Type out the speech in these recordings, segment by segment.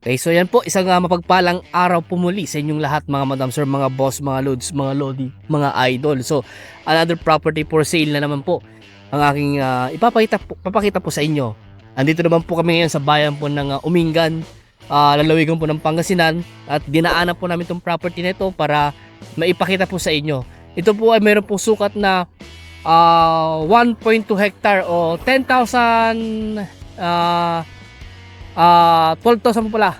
Okay, so yan po, isang mapagpalang araw po muli sa inyong lahat mga madam sir, mga boss, mga loads, mga lodi, mga idol. So, another property for sale na naman po ang aking papakita po sa inyo. Andito naman po kami ngayon sa bayan po ng Umingan, lalawigan po ng Pangasinan, at dinaanan po namin itong property na ito para maipakita po sa inyo. Ito po ay mayroon po sukat na 1.2 hectare o 10,000 12,000 po pala.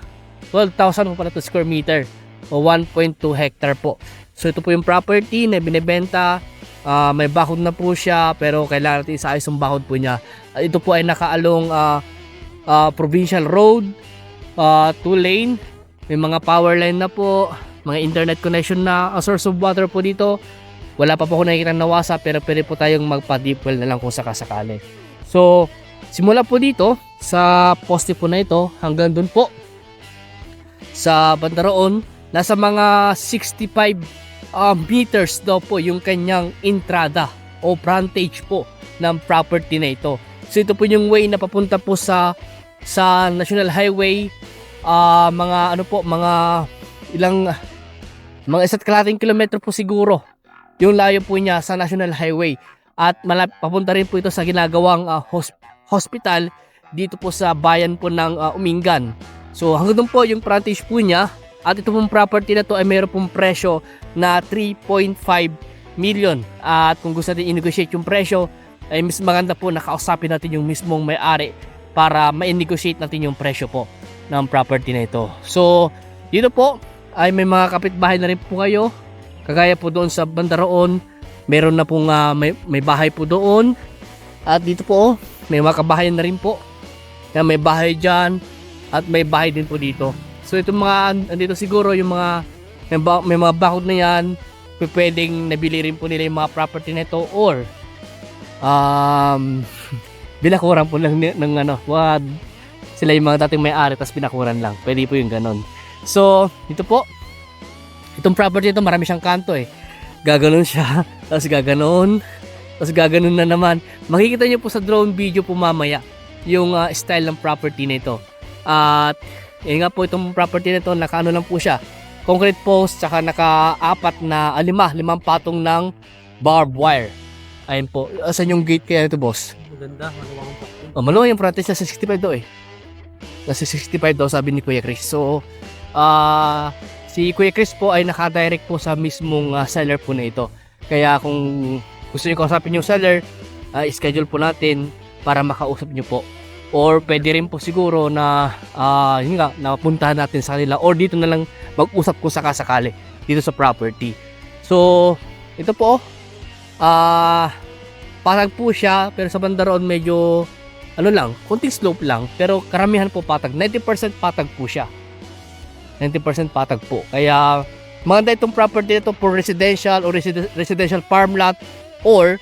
12,000 po pala to square meter o 1.2 hectare po. So ito po yung property na binebenta. May bakod na po siya pero kailangan natin isaayos yung bakod po niya. Ito po ay nakaalong provincial road, 2 lane. May mga power line na po, mga internet connection na, source of water po dito. Wala pa po ako nakikita na wasa pero pwede po tayong magpa-deep well na lang kung sakasakali. So simula po dito sa poste po na ito hanggang dun po sa bandaroon, nasa mga 65 meters daw po yung kanyang entrada o frontage po ng property na ito. So ito po yung way na papunta po sa National Highway, mga isa't kalahating kilometro po siguro yung layo po niya sa National Highway, at papunta rin po ito sa ginagawang hospital dito po sa bayan po ng Umingan. So hanggang doon po yung frontage po niya, at ito pong property na to ay mayroon pong presyo na 3.5 million. At kung gusto natin i-negotiate yung presyo, ay mas maganda po nakausapin natin yung mismong may-ari para ma-negotiate natin yung presyo po ng property na ito. So dito po ay may mga kapitbahay na rin po kayo, kagaya po doon sa bandaroon, meron na pong may bahay po doon, at dito po may mga kabahayan na rin po na may bahay dyan at may bahay din po dito. So itong mga andito siguro yung mga may mga bakod na yan, pwedeng nabili rin po nila yung mga property na ito, or binakuran po lang ng sila yung mga dating may-ari tapos binakuran lang. Pwede po yung ganon. So ito po, itong property ito marami siyang kanto gaganon siya, tapos gaganon, tapos gaganon na naman. Makikita nyo po sa drone video po mamaya yung style ng property na ito. At yun nga po, itong property na ito, nakaano lang po siya, concrete post, tsaka naka-apat na limang patong ng barbed wire. Ayun po. Asan yung gate kaya ito, boss? Maganda, maluwang po. Maluwang yung frontage, nasa 65 daw nasa 65 daw sabi ni Kuya Chris. So si Kuya Chris po ay naka-direct po sa mismong seller po na ito. Kaya kung gusto niyo kausapin yung seller, schedule po natin para makausap niyo po. Or pwede rin po siguro na napuntahan natin sa kanila, or dito na lang mag-usap kung sakasakali dito sa property. So ito po, patag po siya, pero sa bandaroon medyo konting slope lang, pero karamihan po patag. 90% patag po siya. 90% patag po. Kaya maganda itong property ito for residential or residential farm lot or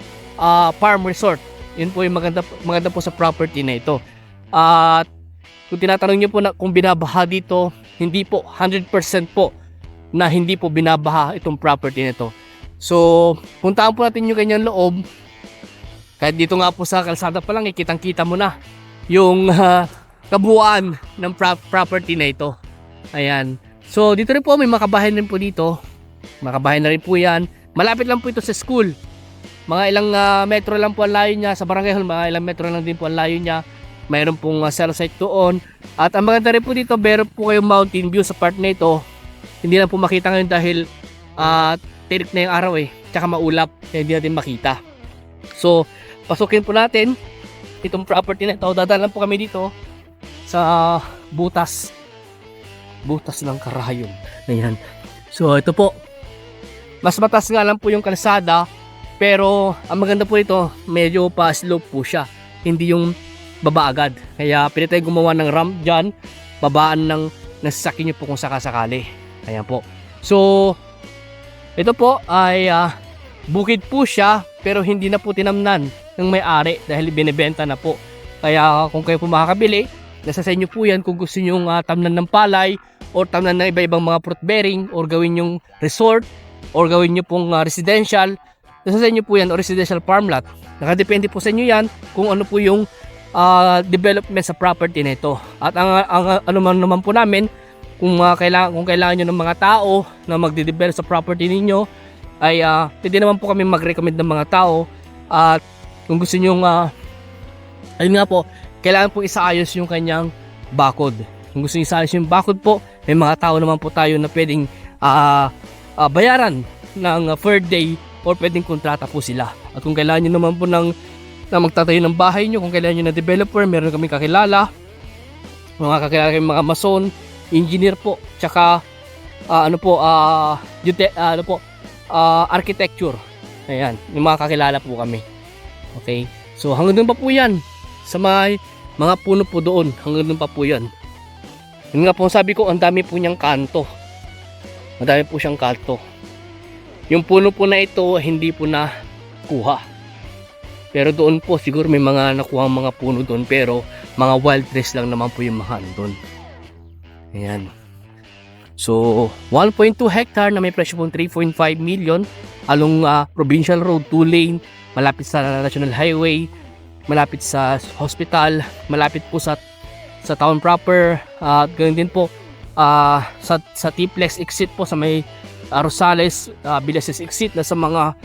farm resort. Yun po yung maganda po sa property na ito. At kung tinatanong nyo po na kung binabaha dito, hindi po, 100% po na hindi po binabaha itong property na ito. So puntaan po natin yung kanyang loob. Kahit dito nga po sa kalsada pa lang, kitang-kita mo na yung kabuuan ng property na ito. Ayan. So dito rin po may makabahay rin po dito. Makabahay na rin po yan. Malapit lang po ito sa school. Mga ilang metro lang po ang layo niya sa barangay hall. Mga ilang metro lang din po ang layo niya. Mayroon pong cell site doon. At ang maganda rin po dito, meron po kayong mountain view sa part na ito. Hindi na po makita ngayon dahil tirik na yung araw tsaka maulap. Kaya hindi natin makita. So pasukin po natin itong property na ito. Dadaan po kami dito sa butas ng Karayon. Ayan. So ito po, mas mataas nga lang po yung kalsada, pero ang maganda po ito, medyo pa slope po siya, hindi yung baba agad. Kaya pwede tayo gumawa ng ramp dyan, babaan ng sasakyan nyo po kung sakasakali. Ayan po. So ito po ay bukid po siya, pero hindi na po tinamnan ng may-ari dahil binibenta na po. Kaya kung kayo po makakabili, nasa sa inyo po yan kung gusto nyo tamnan ng palay or tamnan ng iba-ibang mga fruit bearing, or gawin yung resort, or gawin nyo pong residential. Nasa sa inyo po yan, o residential farm lot. Nakadepende po sa inyo yan kung ano po yung development sa property na ito. At ang ano man naman po namin, kung kailangan nyo ng mga tao na magde-develop sa property ninyo, ay pwede naman po kami mag-recommend ng mga tao. At kung gusto nyo ayun nga po, kailangan po isaayos yung kanyang bakod. Kung gusto nyo isaayos yung bakod po, may mga tao naman po tayo na pwedeng bayaran ng per day or pwedeng kontrata po sila. At kung kailangan nyo naman po na magtatayo ng bahay nyo, kung kailangan nyo na developer, meron kami kakilala, mga mason, engineer po, tsaka architecture. Ayan, yung mga kakilala po kami. Okay, so hanggang doon pa po yan sa mga puno po doon, hanggang doon pa po yan. Yun nga po sabi ko, ang dami po niyang kanto. Madami po siyang kanto. Yung puno po na ito hindi po na kuha. Pero doon po siguro may mga nakuha mga puno doon, pero mga wild trees lang naman po yung mga doon. Ayan. So 1.2 hectare na may presyo po 3.5 million along Provincial Road, 2 lane, malapit sa National Highway, malapit sa hospital, malapit po sa town proper, at ganun din po sa T-Plex exit po sa may Rosales, Bilases exit na sa mga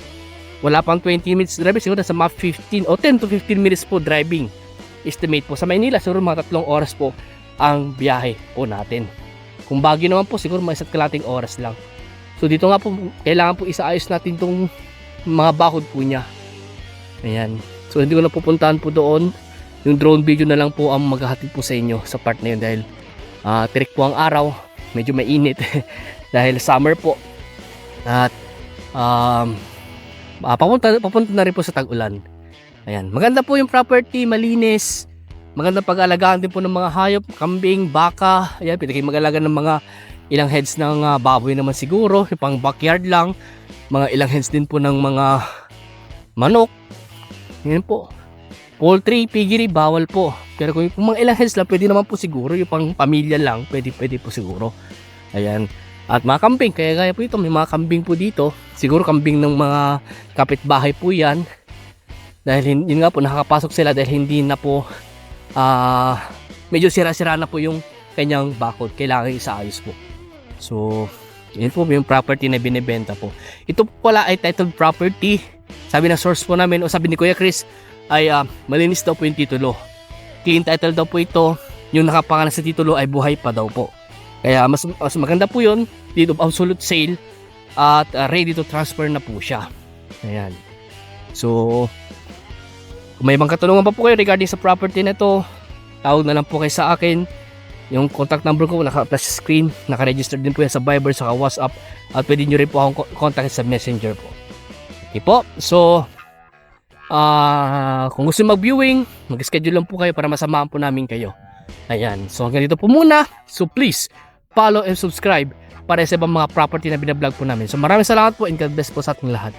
wala pang 20 minutes driving, siguro sa mga 15 o 10 to 15 minutes po driving estimate po. Sa Maynila siguro mga 3 oras po ang biyahe po natin. Kung Baguio naman po siguro mga 1 kalating oras lang. So dito nga po kailangan po isaayos natin tong mga bakod po niya. Ayan. So hindi ko na pupuntahan po doon. Yung drone video na lang po ang maghahatid po sa inyo sa part na yun dahil tirik po ang araw, medyo mainit dahil summer po. At papunta na rin po sa tag-ulan. Ayan, maganda po yung property, malinis. Maganda pag-alagaan din po ng mga hayop, kambing, baka. Ayan, pwede kayo mag-alaga ng mga ilang heads ng baboy naman siguro, yung pang backyard lang. Mga ilang heads din po ng mga manok. Yan po. Poultry, piggery, bawal po. Pero kung mga ilang heads lang, pwede naman po siguro. Yung pang pamilya lang, pwede po siguro. Ayan. At mga kambing, kaya po ito, may mga kambing po dito. Siguro kambing ng mga kapitbahay po yan. Dahil yun nga po, nakakapasok sila dahil hindi na po, medyo sira-sira na po yung kanyang bakod. Kailangan isaayos po. So, yun po yung property na binibenta po. Ito po pala ay titled property. Sabi ng source po namin, o sabi ni Kuya Chris, ay malinis daw po yung titulo. Clean title daw po ito. Yung nakapangalan sa titulo ay buhay pa daw po. Kaya mas maganda po yun. Deed of absolute sale at ready to transfer na po siya. Ayan. So, kung may ibang katanungan pa po kayo regarding sa property na to, tawag na lang po kayo sa akin. Yung contact number ko naka-flash screen, naka-register din po yan sa Viber, sa WhatsApp, at pwede nyo rin po akong contact sa Messenger po. Okay po. So, kung gusto mag-viewing, mag-schedule lang po kayo para masamahan po namin kayo. Ayan. So hanggang dito po muna. So please, follow and subscribe para sa ibang mga property na binablog po namin. So maraming salamat po and God bless po sa ating lahat.